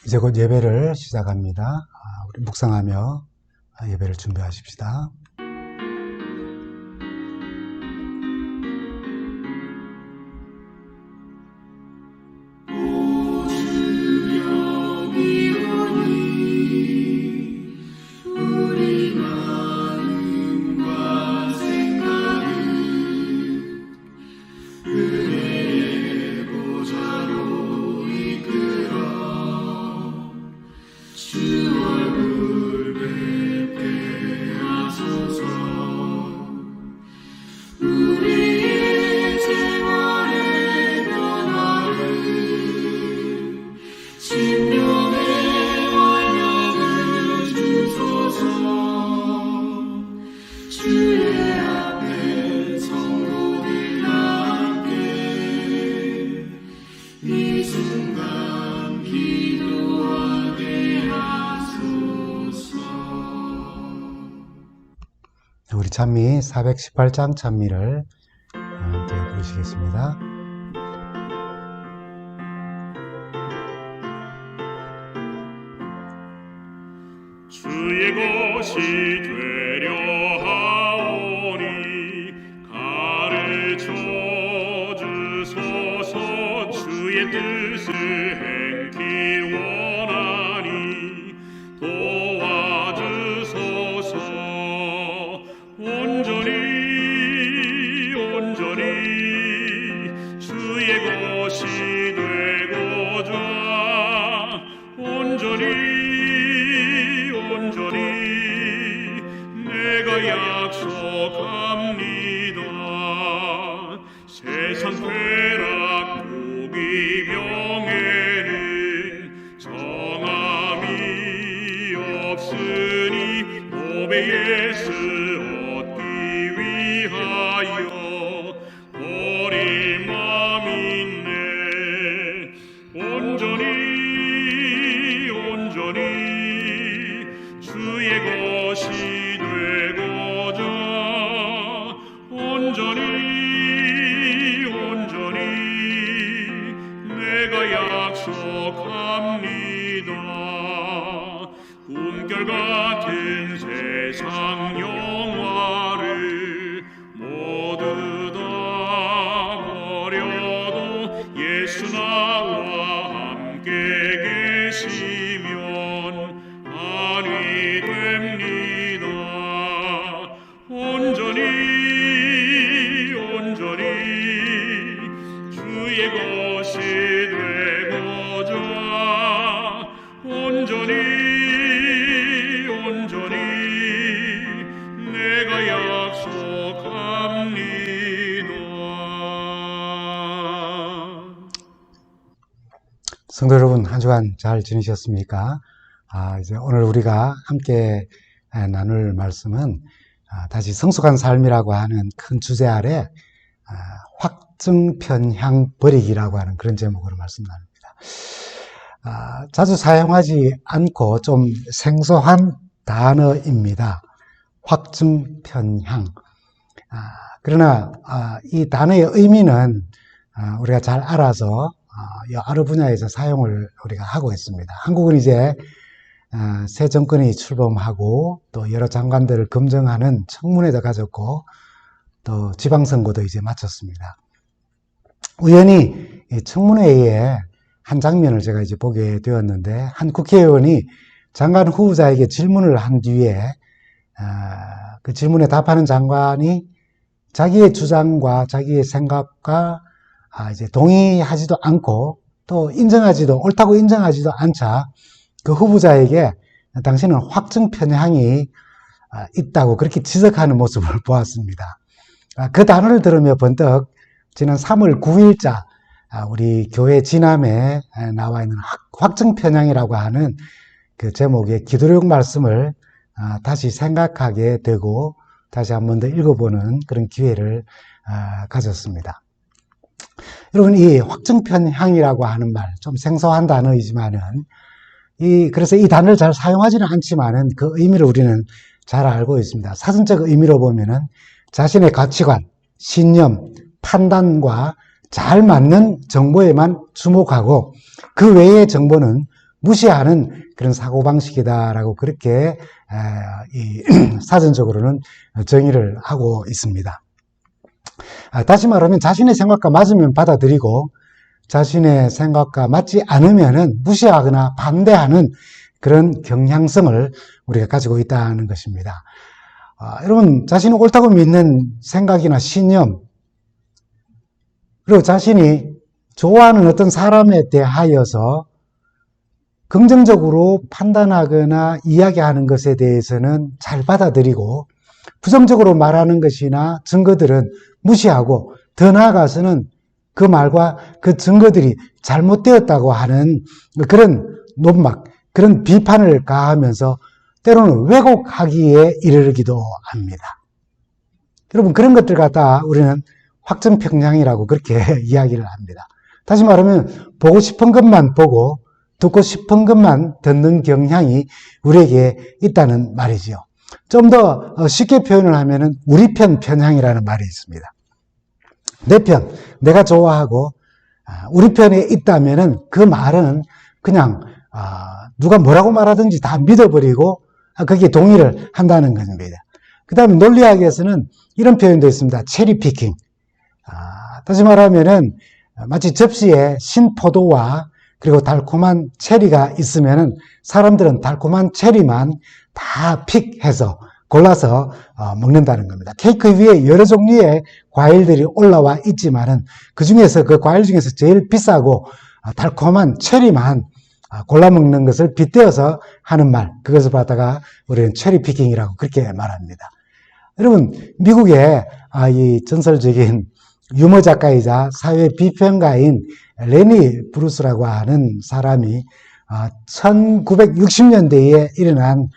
이제 곧 예배를 시작합니다. 우리 묵상하며 예배를 준비하십시다. 우리 찬미 418장 찬미를 함께 부르시겠습니다. 주의 것이 되려 하오니 가르쳐 주소서. 주의 뜻을 행기 원하니 도와주소서. 온전히 주의 것이 되고자 온전히 내가 약속합니다. 세상 쾌락 부귀 명예는 정함이 없으니 보배 예수 얻기 위하여 버릴 마음 있네. 온전히 주의 것이 되고자 온전히 내가 약속합니다. 꿈결 같은 세상 영화를 모두 다 버려도 예수 나와 함께 계시면 안위 됩니다. 온전히 주의 것이 되고자 온전히 내가 약속합니다. 성도 여러분, 한 주간 잘 지내셨습니까? 이제 오늘 우리가 함께 나눌 말씀은 다시 성숙한 삶이라고 하는 큰 주제 아래 확증편향 버리기라고 하는 그런 제목으로 말씀 나눕니다. 자주 사용하지 않고 좀 생소한 단어입니다. 확증편향. 그러나 이 단어의 의미는 우리가 잘 알아서 여러 분야에서 사용을 우리가 하고 있습니다. 한국은 이제 새 정권이 출범하고 또 여러 장관들을 검증하는 청문회도 가졌고 또 지방선거도 이제 마쳤습니다. 우연히 청문회의 한 장면을 제가 이제 보게 되었는데, 한 국회의원이 장관 후보자에게 질문을 한 뒤에 그 질문에 답하는 장관이 자기의 주장과 자기의 생각과 이제 동의하지도 않고 또 옳다고 인정하지도 않자 그 후보자에게 당신은 확증 편향이 있다고 그렇게 지적하는 모습을 보았습니다. 그 단어를 들으며 번뜩 지난 3월 9일자 우리 교회 진함에 나와 있는 확증 편향이라고 하는 그 제목의 기도록 말씀을 다시 생각하게 되고 다시 한 번 더 읽어보는 그런 기회를 가졌습니다. 여러분, 이 확증 편향이라고 하는 말, 좀 생소한 단어이지만은 그래서 이 단어를 잘 사용하지는 않지만은 그 의미를 우리는 잘 알고 있습니다. 사전적 의미로 보면은 자신의 가치관, 신념, 판단과 잘 맞는 정보에만 주목하고 그 외의 정보는 무시하는 그런 사고방식이다라고 그렇게 사전적으로는 정의를 하고 있습니다. 다시 말하면 자신의 생각과 맞으면 받아들이고 자신의 생각과 맞지 않으면은 무시하거나 반대하는 그런 경향성을 우리가 가지고 있다는 것입니다. 여러분, 자신이 옳다고 믿는 생각이나 신념, 그리고 자신이 좋아하는 어떤 사람에 대하여서 긍정적으로 판단하거나 이야기하는 것에 대해서는 잘 받아들이고 부정적으로 말하는 것이나 증거들은 무시하고 더 나아가서는 그 말과 그 증거들이 잘못되었다고 하는 그런 논막, 그런 비판을 가하면서 때로는 왜곡하기에 이르기도 합니다. 여러분, 그런 것들 갖다 우리는 확증편향이라고 그렇게 이야기를 합니다. 다시 말하면 보고 싶은 것만 보고 듣고 싶은 것만 듣는 경향이 우리에게 있다는 말이지요. 좀 더 쉽게 표현을 하면은 우리 편 편향이라는 말이 있습니다. 내 편, 내가 좋아하고 우리 편에 있다면은 그 말은 그냥 누가 뭐라고 말하든지 다 믿어버리고 거기에 동의를 한다는 것입니다. 그 다음에 논리학에서는 이런 표현도 있습니다. 체리 피킹. 다시 말하면은 마치 접시에 신포도와 그리고 달콤한 체리가 있으면은 사람들은 달콤한 체리만 다 픽해서 골라서 먹는다는 겁니다. 케이크 위에 여러 종류의 과일들이 올라와 있지만은 그 중에서 그 과일 중에서 제일 비싸고 달콤한 체리만 골라 먹는 것을 빗대어서 하는 말, 그것을 갖다가 우리는 체리 피킹이라고 그렇게 말합니다. 여러분, 미국의 이 전설적인 유머 작가이자 사회 비평가인 레니 브루스라고 하는 사람이 1960년대에 일어난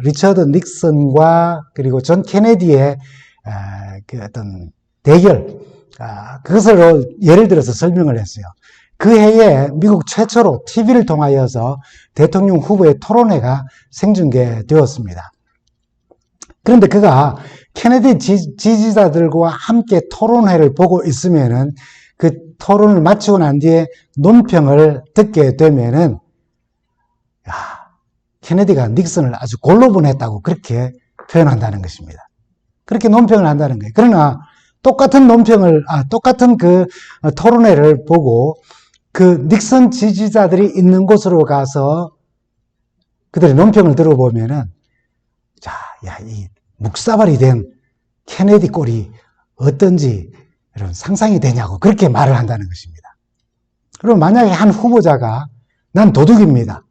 리처드 닉슨과 그리고 존 케네디의 그 어떤 대결, 그것으로 예를 들어서 설명을 했어요. 그 해에 미국 최초로 TV를 통하여서 대통령 후보의 토론회가 생중계되었습니다. 그런데 그가 케네디 지지자들과 함께 토론회를 보고 있으면은 그 토론을 마치고 난 뒤에 논평을 듣게 되면은 케네디가 닉슨을 아주 골로분했다고 그렇게 표현한다는 것입니다. 그렇게 논평을 한다는 거예요. 그러나 똑같은 논평을, 똑같은 그 토론회를 보고 그 닉슨 지지자들이 있는 곳으로 가서 그들의 논평을 들어보면은 이 묵사발이 된 케네디 꼴이 어떤지 이런 상상이 되냐고 그렇게 말을 한다는 것입니다. 그럼 만약에 한 후보자가 난 도둑입니다.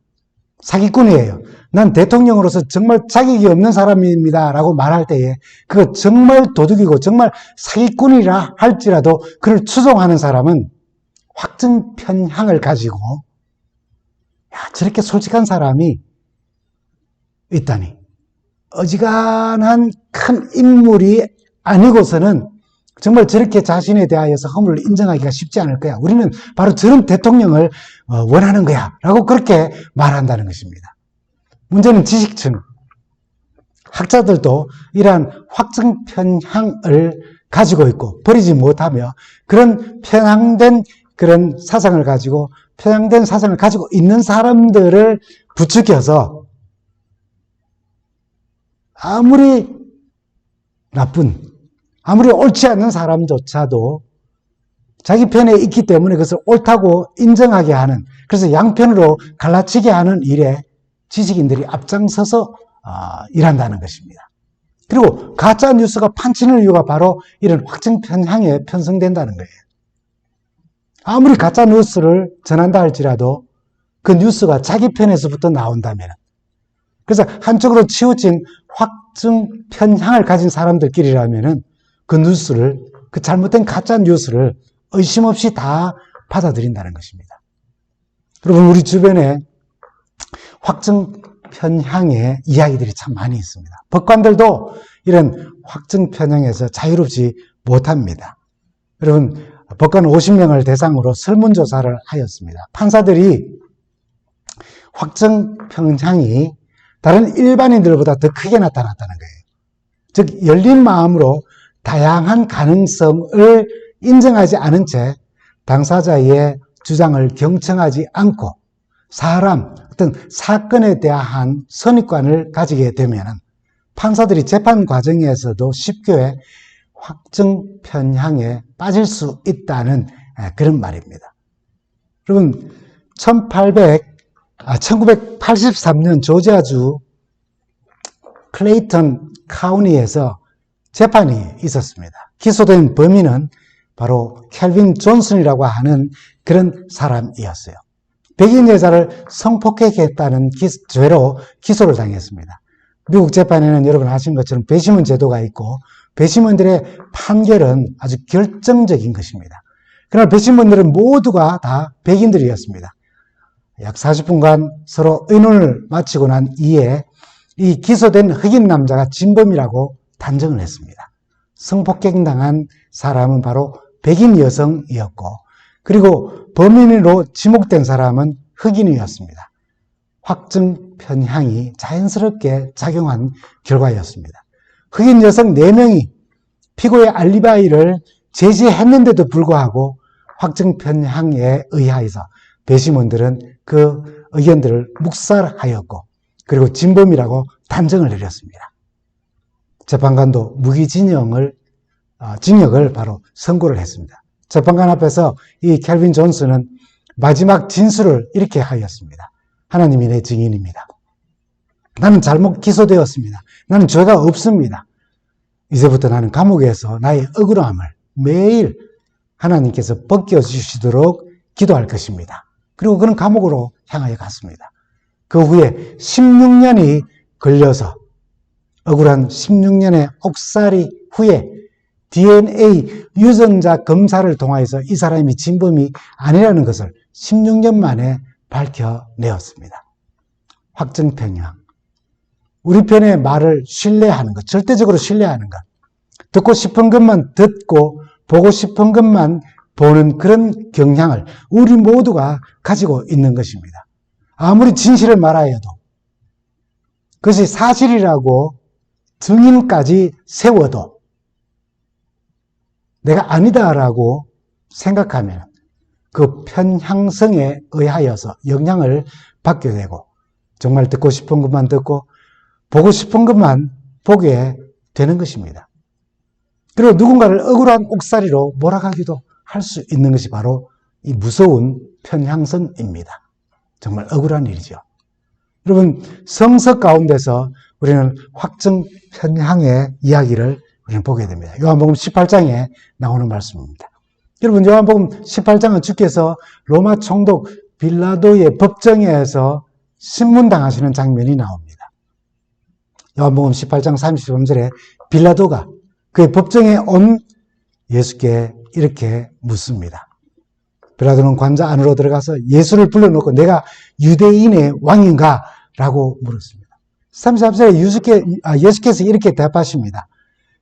사기꾼이에요. 난 대통령으로서 정말 자격이 없는 사람입니다. 라고 말할 때에 그거 정말 도둑이고 정말 사기꾼이라 할지라도 그를 추종하는 사람은 확증 편향을 가지고 저렇게 솔직한 사람이 있다니. 어지간한 큰 인물이 아니고서는 정말 저렇게 자신에 대하여서 허물을 인정하기가 쉽지 않을 거야. 우리는 바로 저런 대통령을 원하는 거야. 라고 그렇게 말한다는 것입니다. 문제는 지식층, 학자들도 이러한 확증 편향을 가지고 있고 버리지 못하며 그런 편향된 그런 사상을 가지고 편향된 사상을 가지고 있는 사람들을 부추겨서 아무리 나쁜, 아무리 옳지 않는 사람조차도 자기 편에 있기 때문에 그것을 옳다고 인정하게 하는, 그래서 양편으로 갈라치게 하는 일에 지식인들이 앞장서서 일한다는 것입니다. 그리고 가짜 뉴스가 판치는 이유가 바로 이런 확증 편향에 편성된다는 거예요. 아무리 가짜 뉴스를 전한다 할지라도 그 뉴스가 자기 편에서부터 나온다면, 그래서 한쪽으로 치우친 확증 편향을 가진 사람들끼리라면은 그 뉴스를, 그 잘못된 가짜 뉴스를 의심 없이 다 받아들인다는 것입니다. 여러분, 우리 주변에 확증 편향의 이야기들이 참 많이 있습니다. 법관들도 이런 확증 편향에서 자유롭지 못합니다. 여러분, 법관 50명을 대상으로 설문조사를 하였습니다. 판사들이 확증 편향이 다른 일반인들보다 더 크게 나타났다는 거예요. 즉, 열린 마음으로 다양한 가능성을 인정하지 않은 채 당사자의 주장을 경청하지 않고 어떤 사건에 대한 선입관을 가지게 되면 판사들이 재판 과정에서도 쉽게 확증 편향에 빠질 수 있다는 그런 말입니다. 여러분, 1983년 조지아주 클레이턴 카운티에서 재판이 있었습니다. 기소된 범인은 바로 켈빈 존슨이라고 하는 그런 사람이었어요. 백인 여자를 성폭행했다는 죄로 기소를 당했습니다. 미국 재판에는 여러분 아시는 것처럼 배심원 제도가 있고 배심원들의 판결은 아주 결정적인 것입니다. 그러나 배심원들은 모두가 다 백인들이었습니다. 약 40분간 서로 의논을 마치고 난 이에 이 기소된 흑인 남자가 진범이라고 단정을 했습니다. 성폭행당한 사람은 바로 백인 여성이었고 그리고 범인으로 지목된 사람은 흑인이었습니다. 확증 편향이 자연스럽게 작용한 결과였습니다. 흑인 여성 4명이 피고의 알리바이를 제시했는데도 불구하고 확증 편향에 의하여서 배심원들은 그 의견들을 묵살하였고 그리고 진범이라고 단정을 내렸습니다. 재판관도 무기징역을 바로 선고를 했습니다. 재판관 앞에서 이 켈빈 존슨은 마지막 진술을 이렇게 하였습니다. 하나님이 내 증인입니다. 나는 잘못 기소되었습니다. 나는 죄가 없습니다. 이제부터 나는 감옥에서 나의 억울함을 매일 하나님께서 벗겨주시도록 기도할 것입니다. 그리고 그는 감옥으로 향하여 갔습니다. 그 후에 16년이 걸려서 억울한 16년의 옥살이 후에 DNA 유전자 검사를 통하여서 이 사람이 진범이 아니라는 것을 16년 만에 밝혀내었습니다. 확증 편향. 우리 편의 말을 신뢰하는 것, 절대적으로 신뢰하는 것. 듣고 싶은 것만 듣고 보고 싶은 것만 보는 그런 경향을 우리 모두가 가지고 있는 것입니다. 아무리 진실을 말하여도 그것이 사실이라고 증인까지 세워도 내가 아니다라고 생각하면 그 편향성에 의하여서 영향을 받게 되고 정말 듣고 싶은 것만 듣고 보고 싶은 것만 보게 되는 것입니다. 그리고 누군가를 억울한 옥살이로 몰아가기도 할 수 있는 것이 바로 이 무서운 편향성입니다. 정말 억울한 일이죠. 여러분, 성서 가운데서 우리는 확증 편향의 이야기를 우리는 보게 됩니다. 요한복음 18장에 나오는 말씀입니다. 여러분, 요한복음 18장은 주께서 로마 총독 빌라도의 법정에서 신문당하시는 장면이 나옵니다. 요한복음 18장 33절에 빌라도가 그의 법정에 온 예수께 이렇게 묻습니다. 빌라도는 관자 안으로 들어가서 예수를 불러놓고 내가 유대인의 왕인가? 라고 물었습니다. 33절에 예수께서 이렇게 대답하십니다.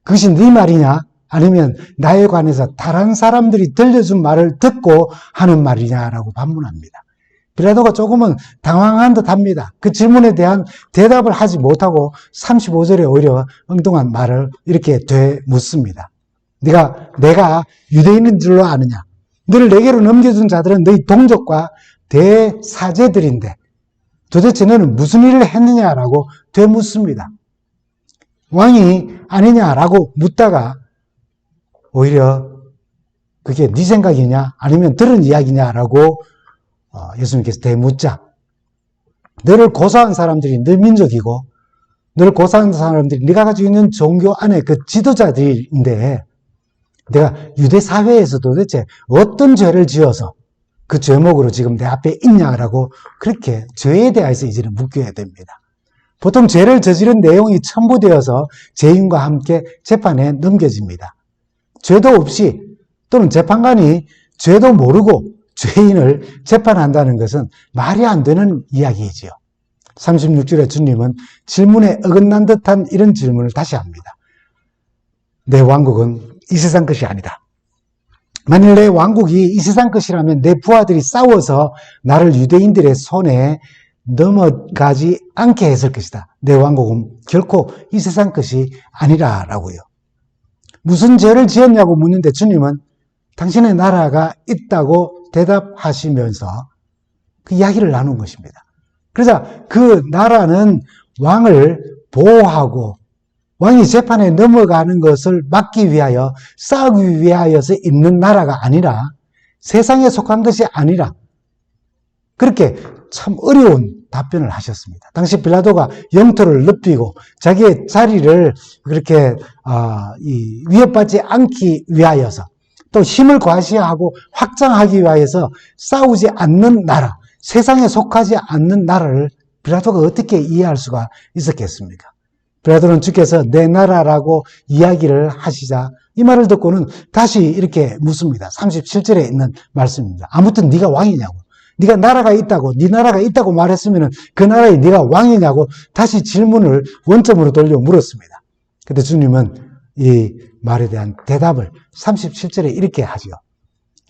그것이 네 말이냐? 아니면 나에 관해서 다른 사람들이 들려준 말을 듣고 하는 말이냐라고 반문합니다. 빌라도가 조금은 당황한 듯 합니다. 그 질문에 대한 대답을 하지 못하고 35절에 오히려 엉뚱한 말을 이렇게 되묻습니다. 내가 유대인인 줄로 아느냐? 너를 내게로 넘겨준 자들은 너희 동족과 대사제들인데 도대체 너는 무슨 일을 했느냐라고 되묻습니다. 왕이 아니냐라고 묻다가 오히려 그게 네 생각이냐 아니면 들은 이야기냐라고 예수님께서 되묻자 너를 고소한 사람들이 네 민족이고 너를 고소한 사람들이 네가 가지고 있는 종교 안에 그 지도자들인데 내가 유대 사회에서 도대체 어떤 죄를 지어서 그 죄목으로 지금 내 앞에 있냐라고 그렇게 죄에 대해서 이제는 묻게 됩니다. 보통 죄를 저지른 내용이 첨부되어서 죄인과 함께 재판에 넘겨집니다. 죄도 없이 또는 재판관이 죄도 모르고 죄인을 재판한다는 것은 말이 안 되는 이야기이지요. 36절에 주님은 질문에 어긋난 듯한 이런 질문을 다시 합니다. 내 왕국은 이 세상 것이 아니다. 만일 내 왕국이 이 세상 것이라면 내 부하들이 싸워서 나를 유대인들의 손에 넘어가지 않게 했을 것이다. 내 왕국은 결코 이 세상 것이 아니라라고요. 무슨 죄를 지었냐고 묻는데 주님은 당신의 나라가 있다고 대답하시면서 그 이야기를 나눈 것입니다. 그러자 그 나라는 왕을 보호하고 왕이 재판에 넘어가는 것을 막기 위하여 싸우기 위하여서 있는 나라가 아니라 세상에 속한 것이 아니라 그렇게 참 어려운 답변을 하셨습니다. 당시 빌라도가 영토를 넓히고 자기의 자리를 그렇게 위협받지 않기 위하여서 또 힘을 과시하고 확장하기 위하여서 싸우지 않는 나라, 세상에 속하지 않는 나라를 빌라도가 어떻게 이해할 수가 있었겠습니까? 빌라도는 주께서 내 나라라고 이야기를 하시자 이 말을 듣고는 다시 이렇게 묻습니다. 37절에 있는 말씀입니다. 아무튼 네가 왕이냐고. 네가 나라가 있다고, 네 나라가 있다고 말했으면 그 나라에 네가 왕이냐고 다시 질문을 원점으로 돌려 물었습니다. 그때 주님은 이 말에 대한 대답을 37절에 이렇게 하죠.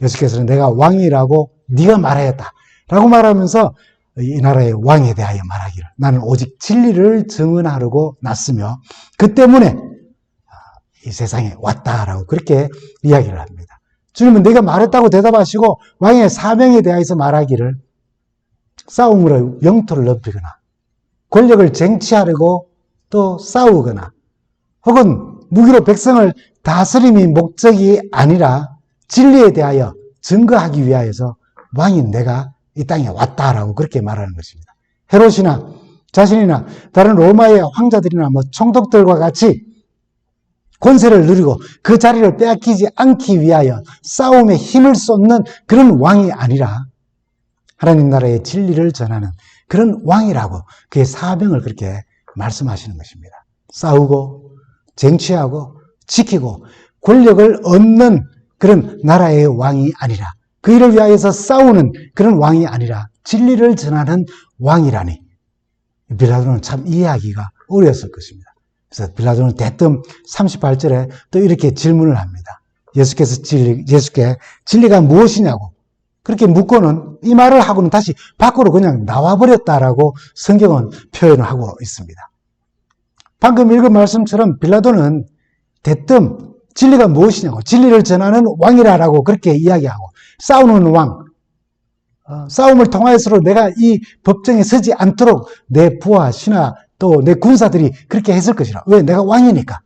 예수께서는 내가 왕이라고 네가 말하였다 라고 말하면서 이 나라의 왕에 대하여 말하기를 나는 오직 진리를 증언하려고 났으며 그 때문에 이 세상에 왔다라고 그렇게 이야기를 합니다. 주님은 내가 말했다고 대답하시고 왕의 사명에 대해서 말하기를 싸움으로 영토를 넓히거나 권력을 쟁취하려고 또 싸우거나 혹은 무기로 백성을 다스림이 목적이 아니라 진리에 대하여 증거하기 위하여서 왕인 내가 이 땅에 왔다라고 그렇게 말하는 것입니다. 헤롯이나 자신이나 다른 로마의 황자들이나 총독들과 같이 권세를 누리고 그 자리를 빼앗기지 않기 위하여 싸움에 힘을 쏟는 그런 왕이 아니라 하나님 나라의 진리를 전하는 그런 왕이라고 그의 사명을 그렇게 말씀하시는 것입니다. 싸우고 쟁취하고 지키고 권력을 얻는 그런 나라의 왕이 아니라 그 일을 위하여서 싸우는 그런 왕이 아니라 진리를 전하는 왕이라니 빌라도는 참 이해하기가 어려웠을 것입니다. 그래서 빌라도는 대뜸 38절에 또 이렇게 질문을 합니다. 예수께 진리가 무엇이냐고 그렇게 묻고는 이 말을 하고는 다시 밖으로 그냥 나와버렸다라고 성경은 표현을 하고 있습니다. 방금 읽은 말씀처럼 빌라도는 대뜸 진리가 무엇이냐고 진리를 전하는 왕이라고 그렇게 이야기하고 싸우는 왕, 싸움을 통하여서 내가 이 법정에 서지 않도록 내 부하, 신하 또 내 군사들이 그렇게 했을 것이라. 왜? 내가 왕이니까.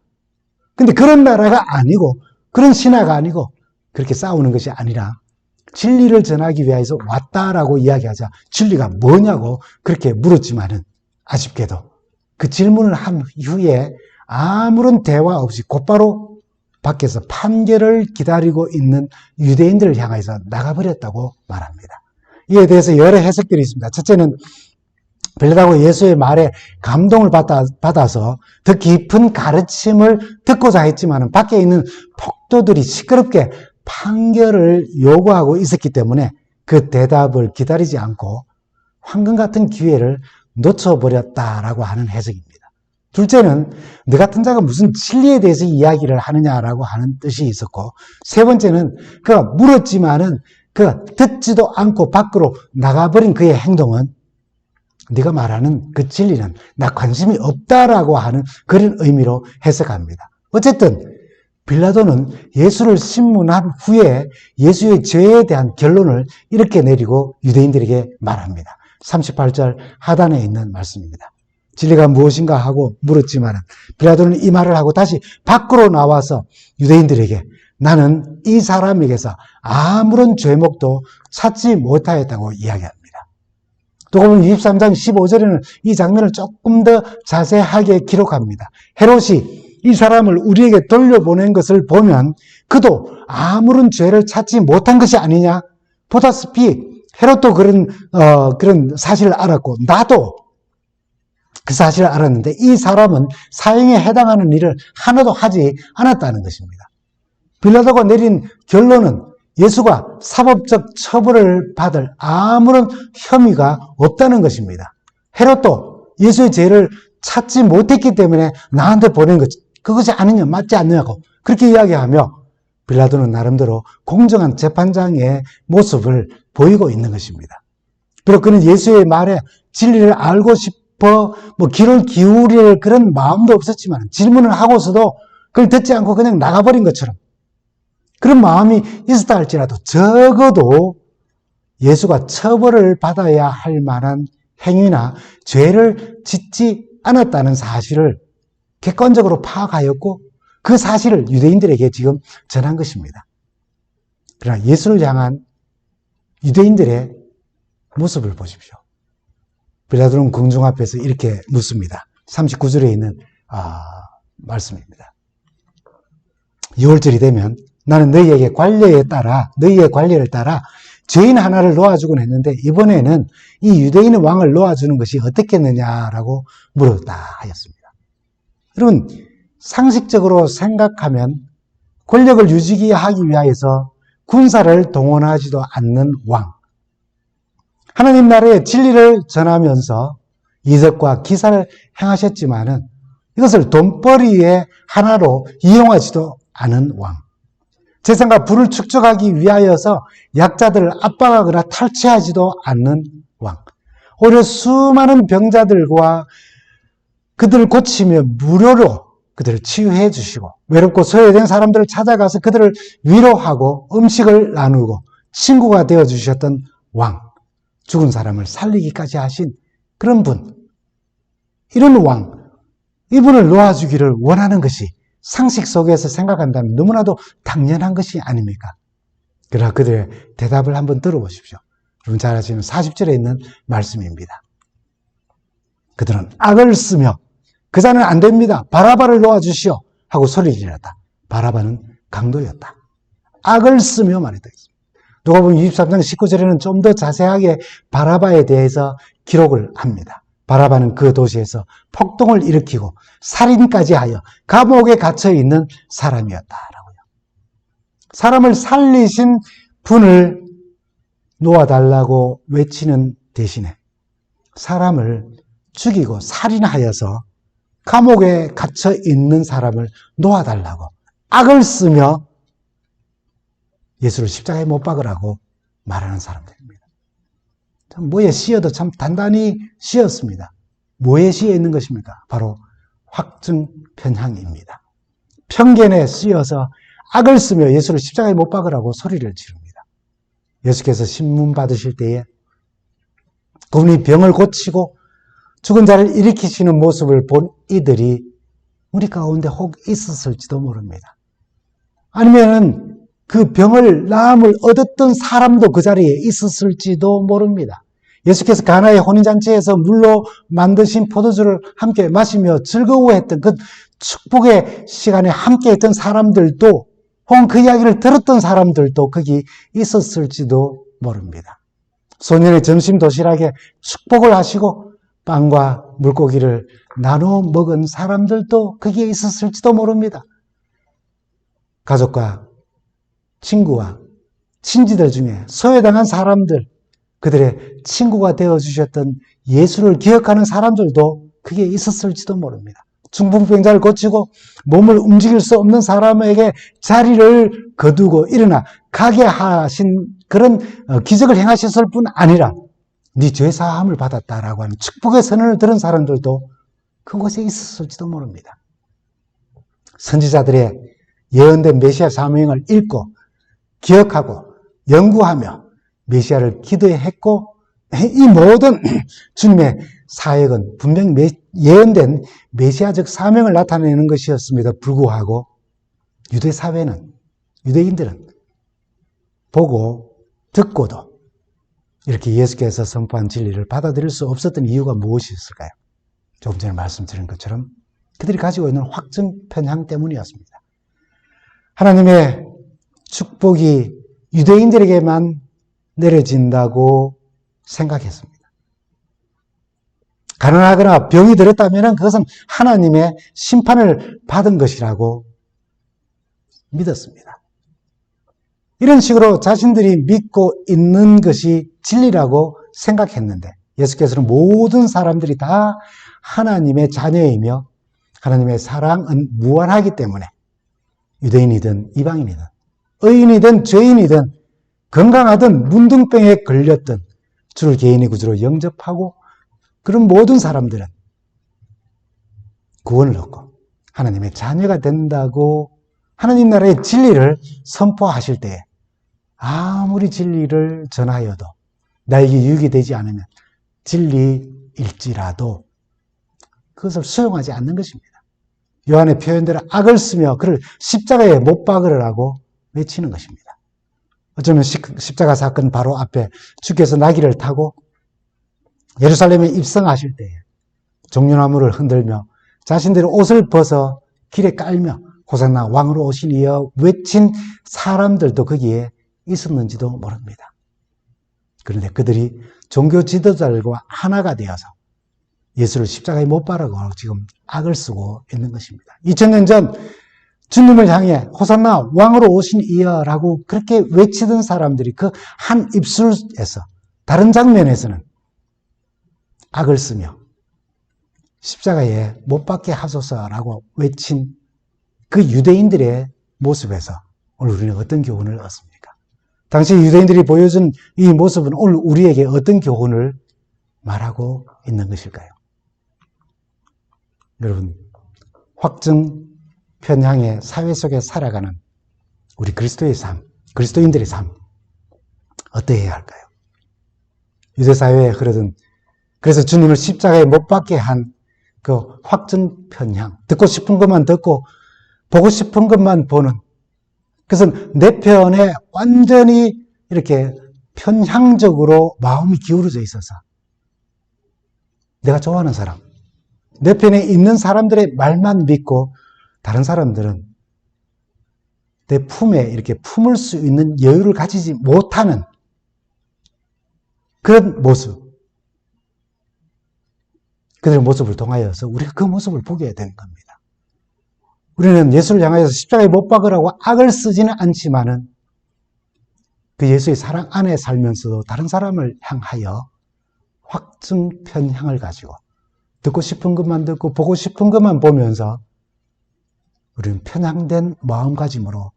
근데 그런 나라가 아니고 그런 신하가 아니고 그렇게 싸우는 것이 아니라 진리를 전하기 위해서 왔다라고 이야기하자 진리가 뭐냐고 그렇게 물었지만은 아쉽게도 그 질문을 한 이후에 아무런 대화 없이 곧바로 밖에서 판결을 기다리고 있는 유대인들을 향해서 나가버렸다고 말합니다. 이에 대해서 여러 해석들이 있습니다. 첫째는 빌라도가 예수의 말에 감동을 받아서 더 깊은 가르침을 듣고자 했지만 밖에 있는 폭도들이 시끄럽게 판결을 요구하고 있었기 때문에 그 대답을 기다리지 않고 황금 같은 기회를 놓쳐버렸다라고 하는 해석입니다. 둘째는 너 같은 자가 무슨 진리에 대해서 이야기를 하느냐라고 하는 뜻이 있었고 세 번째는 그가 물었지만은 그가 듣지도 않고 밖으로 나가버린 그의 행동은 네가 말하는 그 진리는 나 관심이 없다라고 하는 그런 의미로 해석합니다. 어쨌든 빌라도는 예수를 신문한 후에 예수의 죄에 대한 결론을 이렇게 내리고 유대인들에게 말합니다. 38절 하단에 있는 말씀입니다. 진리가 무엇인가 하고 물었지만 빌라도는 이 말을 하고 다시 밖으로 나와서 유대인들에게 나는 이 사람에게서 아무런 죄목도 찾지 못하였다고 이야기합니다. 도가복음 23장 15절에는 이 장면을 조금 더 자세하게 기록합니다. 헤롯이 이 사람을 우리에게 돌려보낸 것을 보면 그도 아무런 죄를 찾지 못한 것이 아니냐? 보다시피 헤롯도 그런 사실을 알았고 나도 그 사실을 알았는데 이 사람은 사형에 해당하는 일을 하나도 하지 않았다는 것입니다. 빌라도가 내린 결론은 예수가 사법적 처벌을 받을 아무런 혐의가 없다는 것입니다. 헤롯도 예수의 죄를 찾지 못했기 때문에 나한테 보낸 것, 그것이 아니냐, 맞지 않냐고 그렇게 이야기하며 빌라도는 나름대로 공정한 재판장의 모습을 보이고 있는 것입니다. 비록 그는 예수의 말에 진리를 알고 싶어 귀를 기울일 그런 마음도 없었지만 질문을 하고서도 그걸 듣지 않고 그냥 나가버린 것처럼 그런 마음이 있었다 할지라도 적어도 예수가 처벌을 받아야 할 만한 행위나 죄를 짓지 않았다는 사실을 객관적으로 파악하였고 그 사실을 유대인들에게 지금 전한 것입니다. 그러나 예수를 향한 유대인들의 모습을 보십시오. 빌라도는 궁중 앞에서 이렇게 묻습니다. 39절에 있는 말씀입니다. 6월절이 되면 나는 너희의 관례를 따라 죄인 하나를 놓아주곤 했는데 이번에는 이 유대인의 왕을 놓아주는 것이 어떻겠느냐라고 물었다 하였습니다. 여러분, 상식적으로 생각하면 권력을 유지하기 위하여서 군사를 동원하지도 않는 왕, 하나님 나라의 진리를 전하면서 이적과 기사를 행하셨지만은 이것을 돈벌이의 하나로 이용하지도 않은 왕, 재산과 부를 축적하기 위하여서 약자들을 압박하거나 탈취하지도 않는 왕, 오히려 수많은 병자들과 그들을 고치며 무료로 그들을 치유해 주시고 외롭고 소외된 사람들을 찾아가서 그들을 위로하고 음식을 나누고 친구가 되어 주셨던 왕, 죽은 사람을 살리기까지 하신 그런 분, 이런 왕, 이분을 놓아주기를 원하는 것이 상식 속에서 생각한다면 너무나도 당연한 것이 아닙니까? 그러나 그들의 대답을 한번 들어보십시오. 여러분 잘 아시는 40절에 있는 말씀입니다. 그들은 악을 쓰며 그 자는 안 됩니다. 바라바를 놓아주시오 하고 소리를 질렀다. 바라바는 강도였다. 악을 쓰며 말했다. 누가복음 23장 19절에는 좀 더 자세하게 바라바에 대해서 기록을 합니다. 바라바는 그 도시에서 폭동을 일으키고 살인까지 하여 감옥에 갇혀 있는 사람이었다라고요. 사람을 살리신 분을 놓아달라고 외치는 대신에 사람을 죽이고 살인하여서 감옥에 갇혀 있는 사람을 놓아달라고 악을 쓰며 예수를 십자가에 못 박으라고 말하는 사람들입니다. 참 뭐에 씌어도 참 단단히 씌었습니다. 뭐에 씌어 있는 것입니까? 바로 확증편향입니다. 편견에 씌어서 악을 쓰며 예수를 십자가에 못 박으라고 소리를 지릅니다. 예수께서 신문 받으실 때에 그분이 병을 고치고 죽은 자를 일으키시는 모습을 본 이들이 우리 가운데 혹 있었을지도 모릅니다. 아니면은 그 병을 나음을 얻었던 사람도 그 자리에 있었을지도 모릅니다. 예수께서 가나의 혼인잔치에서 물로 만드신 포도주를 함께 마시며 즐거워했던 그 축복의 시간에 함께 했던 사람들도 혹은 그 이야기를 들었던 사람들도 거기 있었을지도 모릅니다. 소년의 점심 도시락에 축복을 하시고 빵과 물고기를 나눠 먹은 사람들도 거기에 있었을지도 모릅니다. 가족과 친구와 친지들 중에 소외당한 사람들, 그들의 친구가 되어주셨던 예수를 기억하는 사람들도 그게 있었을지도 모릅니다. 중풍병자를 고치고 몸을 움직일 수 없는 사람에게 자리를 거두고 일어나 가게 하신 그런 기적을 행하셨을 뿐 아니라 네 죄 사함을 받았다라고 하는 축복의 선언을 들은 사람들도 그곳에 있었을지도 모릅니다. 선지자들의 예언된 메시아 사명을 읽고 기억하고 연구하며 메시아를 기도했고 이 모든 주님의 사역은 분명히 예언된 메시아적 사명을 나타내는 것이었습니다. 불구하고 유대 사회는, 유대인들은 보고 듣고도 이렇게 예수께서 선포한 진리를 받아들일 수 없었던 이유가 무엇이었을까요? 조금 전에 말씀드린 것처럼 그들이 가지고 있는 확증 편향 때문이었습니다. 하나님의 축복이 유대인들에게만 내려진다고 생각했습니다. 가난하거나 병이 들었다면 그것은 하나님의 심판을 받은 것이라고 믿었습니다. 이런 식으로 자신들이 믿고 있는 것이 진리라고 생각했는데 예수께서는 모든 사람들이 다 하나님의 자녀이며 하나님의 사랑은 무한하기 때문에 유대인이든 이방인이든 의인이든 죄인이든 건강하든 문둥병에 걸렸든 주를 개인의 구주로 영접하고 그런 모든 사람들은 구원을 얻고 하나님의 자녀가 된다고 하나님 나라의 진리를 선포하실 때에 아무리 진리를 전하여도 나에게 유익이 되지 않으면 진리일지라도 그것을 수용하지 않는 것입니다. 요한의 표현대로 악을 쓰며 그를 십자가에 못 박으라고 외치는 것입니다. 어쩌면 십자가 사건 바로 앞에 주께서 나귀를 타고 예루살렘에 입성하실 때에 종려나무를 흔들며 자신들의 옷을 벗어 길에 깔며 호산나 왕으로 오신 이여 외친 사람들도 거기에 있었는지도 모릅니다. 그런데 그들이 종교 지도자들과 하나가 되어서 예수를 십자가에 못 박으라고 지금 악을 쓰고 있는 것입니다. 2000년 전 주님을 향해 호산나 왕으로 오신 이여라고 그렇게 외치던 사람들이 그 한 입술에서 다른 장면에서는 악을 쓰며 십자가에 못 박게 하소서라고 외친 그 유대인들의 모습에서 오늘 우리는 어떤 교훈을 얻습니까? 당시 유대인들이 보여준 이 모습은 오늘 우리에게 어떤 교훈을 말하고 있는 것일까요? 여러분, 확증 편향의 사회 속에 살아가는 우리 그리스도의 삶, 그리스도인들의 삶, 어떠해야 할까요? 유대사회에 흐르던, 그래서 주님을 십자가에 못 박게 한 그 확증 편향, 듣고 싶은 것만 듣고 보고 싶은 것만 보는, 그것은 내 편에 완전히 이렇게 편향적으로 마음이 기울어져 있어서 내가 좋아하는 사람, 내 편에 있는 사람들의 말만 믿고 다른 사람들은 내 품에 이렇게 품을 수 있는 여유를 가지지 못하는 그런 모습, 그들의 모습을 통하여서 우리가 그 모습을 보게 되는 겁니다. 우리는 예수를 향하여서 십자가에 못 박으라고 악을 쓰지는 않지만은 그 예수의 사랑 안에 살면서도 다른 사람을 향하여 확증 편향을 가지고 듣고 싶은 것만 듣고 보고 싶은 것만 보면서 우리는 편향된 마음가짐으로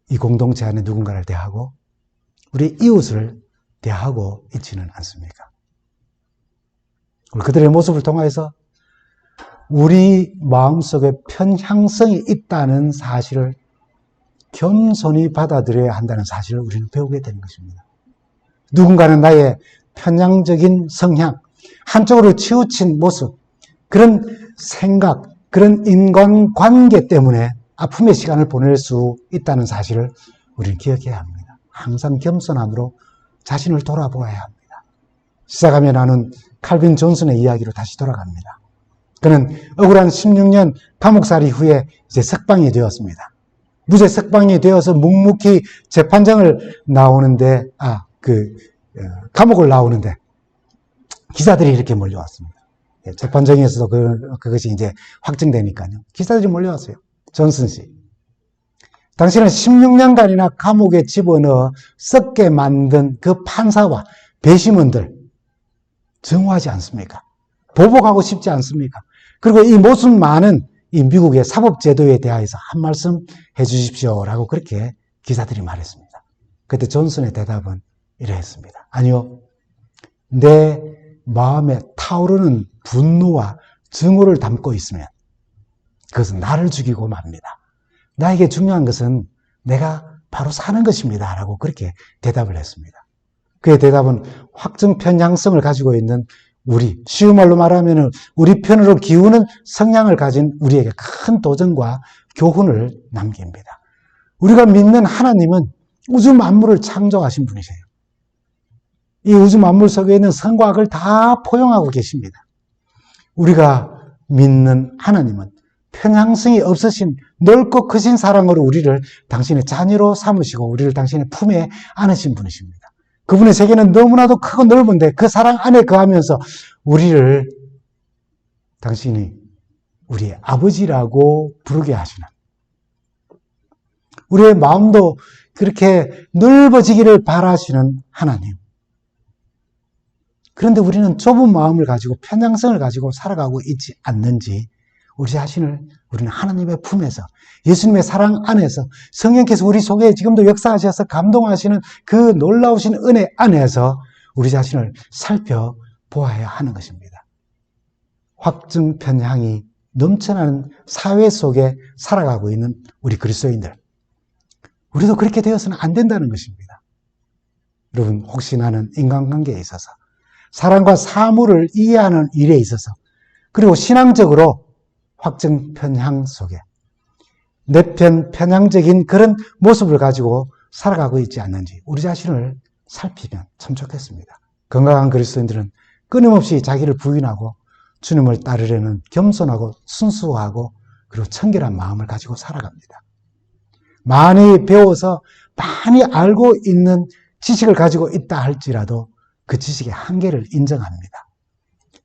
이 공동체 안에 누군가를 대하고 우리 이웃을 대하고 있지는 않습니까? 그들의 모습을 통해서 우리 마음속에 편향성이 있다는 사실을 겸손히 받아들여야 한다는 사실을 우리는 배우게 되는 것입니다. 누군가는 나의 편향적인 성향, 한쪽으로 치우친 모습, 그런 생각, 그런 인간관계 때문에 아픔의 시간을 보낼 수 있다는 사실을 우리는 기억해야 합니다. 항상 겸손함으로 자신을 돌아보아야 합니다. 시작하며 나눈 칼빈 존슨의 이야기로 다시 돌아갑니다. 그는 억울한 16년 감옥살이 후에 이제 석방이 되었습니다. 무죄 석방이 되어서 묵묵히 재판장을 나오는데, 감옥을 나오는데 기자들이 이렇게 몰려왔습니다. 재판정에서도 그것이 이제 확정되니까요. 기자들이 몰려왔어요. 존슨 씨. 당신은 16년간이나 감옥에 집어넣어 썩게 만든 그 판사와 배심원들 증오하지 않습니까? 보복하고 싶지 않습니까? 그리고 이 모습 많은 이 미국의 사법제도에 대하여서 한 말씀 해주십시오라고 그렇게 기자들이 말했습니다. 그때 존슨의 대답은 이러했습니다. 아니요. 내 마음에 타오르는 분노와 증오를 담고 있으면 그것은 나를 죽이고 맙니다. 나에게 중요한 것은 내가 바로 사는 것입니다. 라고 그렇게 대답을 했습니다. 그의 대답은 확증 편향성을 가지고 있는 우리, 쉬운 말로 말하면 우리 편으로 기우는 성향을 가진 우리에게 큰 도전과 교훈을 남깁니다. 우리가 믿는 하나님은 우주 만물을 창조하신 분이세요. 이 우주 만물 속에 있는 선과 악을 다 포용하고 계십니다. 우리가 믿는 하나님은 편향성이 없으신 넓고 크신 사랑으로 우리를 당신의 자녀로 삼으시고 우리를 당신의 품에 안으신 분이십니다. 그분의 세계는 너무나도 크고 넓은데 그 사랑 안에 거하면서 우리를 당신이 우리의 아버지라고 부르게 하시는, 우리의 마음도 그렇게 넓어지기를 바라시는 하나님. 그런데 우리는 좁은 마음을 가지고 편향성을 가지고 살아가고 있지 않는지 우리 자신을 우리는 하나님의 품에서 예수님의 사랑 안에서 성령께서 우리 속에 지금도 역사하셔서 감동하시는 그 놀라우신 은혜 안에서 우리 자신을 살펴보아야 하는 것입니다. 확증 편향이 넘쳐나는 사회 속에 살아가고 있는 우리 그리스도인들, 우리도 그렇게 되어서는 안 된다는 것입니다. 여러분, 혹시 나는 인간관계에 있어서 사랑과 사물을 이해하는 일에 있어서 그리고 신앙적으로 확증 편향 속에 내 편 편향적인 그런 모습을 가지고 살아가고 있지 않는지 우리 자신을 살피면 참 좋겠습니다. 건강한 그리스도인들은 끊임없이 자기를 부인하고 주님을 따르려는 겸손하고 순수하고 그리고 청결한 마음을 가지고 살아갑니다. 많이 배워서 많이 알고 있는 지식을 가지고 있다 할지라도 그 지식의 한계를 인정합니다.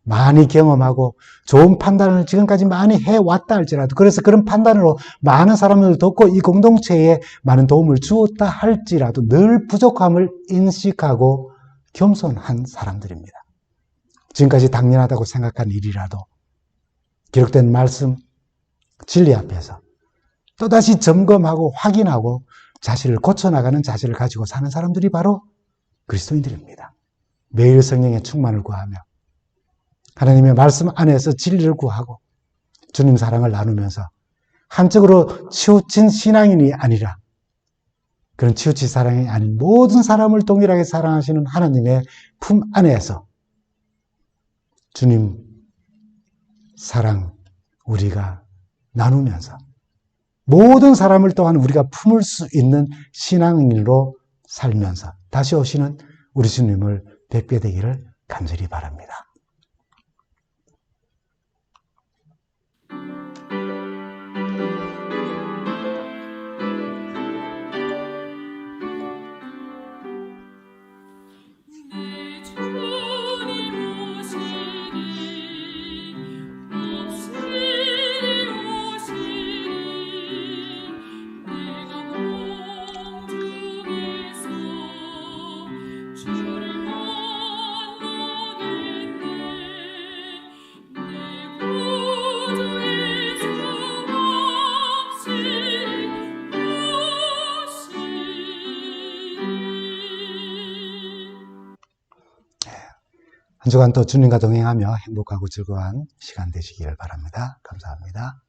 많이 경험하고 좋은 판단을 지금까지 많이 해왔다 할지라도 그래서 그런 판단으로 많은 사람을 돕고 이 공동체에 많은 도움을 주었다 할지라도 늘 부족함을 인식하고 겸손한 사람들입니다. 지금까지 당연하다고 생각한 일이라도 기록된 말씀, 진리 앞에서 또다시 점검하고 확인하고 자신을 고쳐나가는 자세를 가지고 사는 사람들이 바로 그리스도인들입니다. 매일 성령의 충만을 구하며 하나님의 말씀 안에서 진리를 구하고 주님 사랑을 나누면서 한쪽으로 치우친 신앙인이 아니라 그런 치우친 사랑이 아닌 모든 사람을 동일하게 사랑하시는 하나님의 품 안에서 주님 사랑 우리가 나누면서 모든 사람을 또한 우리가 품을 수 있는 신앙인으로 살면서 다시 오시는 우리 주님을 뵙게 되기를 간절히 바랍니다. 한 주간 또 주님과 동행하며 행복하고 즐거운 시간 되시기를 바랍니다. 감사합니다.